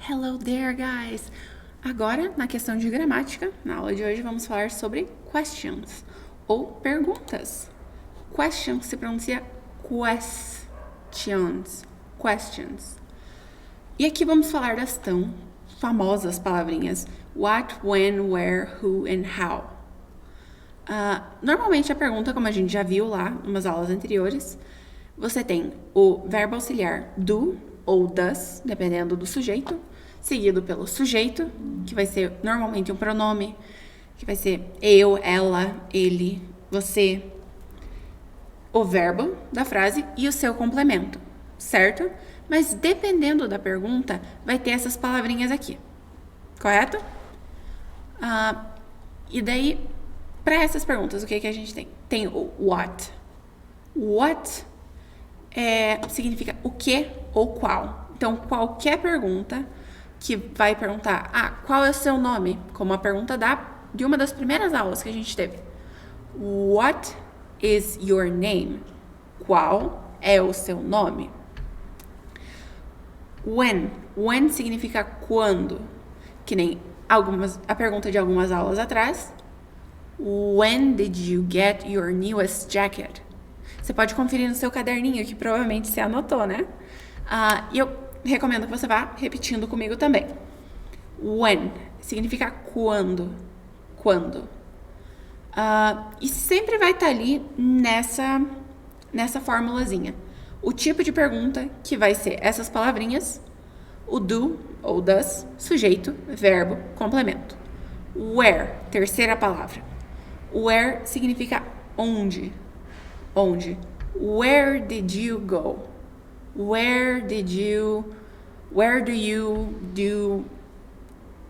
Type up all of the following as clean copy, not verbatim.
Hello there, guys! Agora, na questão de gramática, na aula de hoje vamos falar sobre questions, ou perguntas. Question se pronuncia questions. E aqui vamos falar das tão famosas palavrinhas what, when, where, who and how. Normalmente a pergunta, como a gente já viu lá em umas aulas anteriores, você tem o verbo auxiliar do ou does, dependendo do sujeito, seguido pelo sujeito, que vai ser normalmente um pronome, que vai ser eu, ela, ele, você, o verbo da frase e o seu complemento, certo? Mas dependendo da pergunta, vai ter essas palavrinhas aqui, correto? E daí, para essas perguntas, o que a gente tem? Tem o what. What significa o que ou qual. Então, qualquer pergunta que vai perguntar, qual é o seu nome? Como a pergunta de uma das primeiras aulas que a gente teve. What is your name? Qual é o seu nome? When significa quando. Que nem a pergunta de algumas aulas atrás. When did you get your newest jacket? Você pode conferir no seu caderninho, que provavelmente você anotou, né? E eu recomendo que você vá repetindo comigo também. When significa quando. Quando. E sempre vai estar ali nessa formulazinha. O tipo de pergunta que vai ser essas palavrinhas, o do ou does, sujeito, verbo, complemento. Where, terceira palavra. Where significa onde. Onde. Where did you go? Where do you do?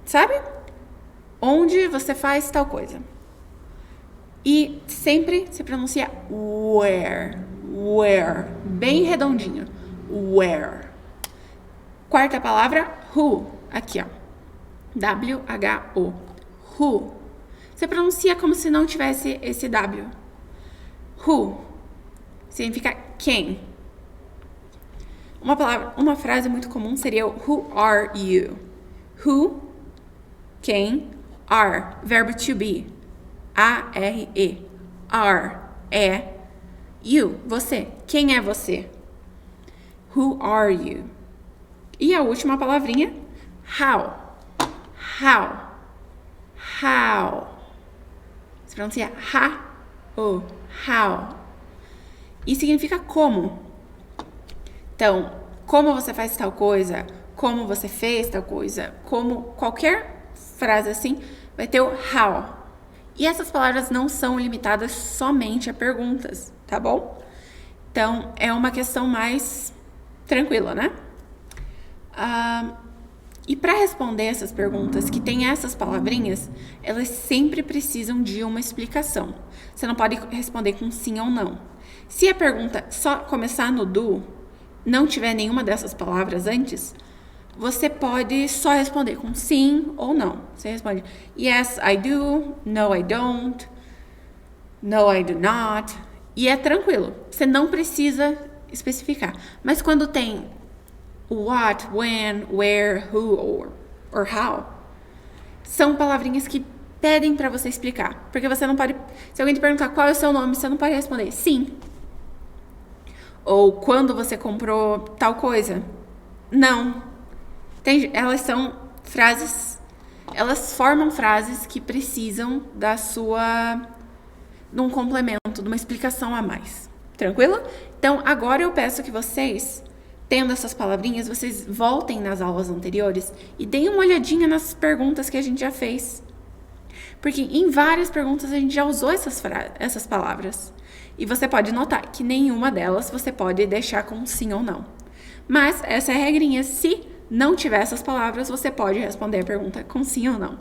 Sabe? Onde você faz tal coisa. E sempre se pronuncia where. Where. Bem redondinho. Where. Quarta palavra, who. Aqui, ó. W-H-O. Who. Você pronuncia como se não tivesse esse W. Who. Significa quem. Uma frase muito comum seria o who are you? Who, quem, are, verbo to be. A-R-E. Are, é. You, você. Quem é você? Who are you? E a última palavrinha, how. How. How. Se pronuncia ha-o. How. E significa como. Então, como você faz tal coisa, como você fez tal coisa, como qualquer frase assim, vai ter o how. E essas palavras não são limitadas somente a perguntas, tá bom? Então, é uma questão mais tranquila, né? E para responder essas perguntas que tem essas palavrinhas, elas sempre precisam de uma explicação. Você não pode responder com sim ou não. Se a pergunta só começar no do, não tiver nenhuma dessas palavras antes, você pode só responder com sim ou não. Você responde yes, I do, no, I don't, no, I do not. E é tranquilo, você não precisa especificar. Mas quando tem what, when, where, who or how, são palavrinhas que pedem para você explicar. Porque você não pode... Se alguém te perguntar qual é o seu nome, você não pode responder sim. Ou quando você comprou tal coisa. Não. Elas são frases... Elas formam frases que precisam de um complemento, de uma explicação a mais. Tranquilo? Então, agora eu peço que vocês, tendo essas palavrinhas, vocês voltem nas aulas anteriores e deem uma olhadinha nas perguntas que a gente já fez. Porque em várias perguntas a gente já usou essas palavras. E você pode notar que nenhuma delas você pode deixar com sim ou não. Mas essa é a regrinha. Se não tiver essas palavras, você pode responder a pergunta com sim ou não.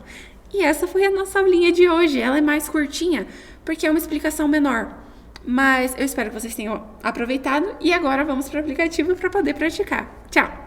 E essa foi a nossa aulinha de hoje. Ela é mais curtinha, porque é uma explicação menor. Mas eu espero que vocês tenham aproveitado. E agora vamos para o aplicativo para poder praticar. Tchau!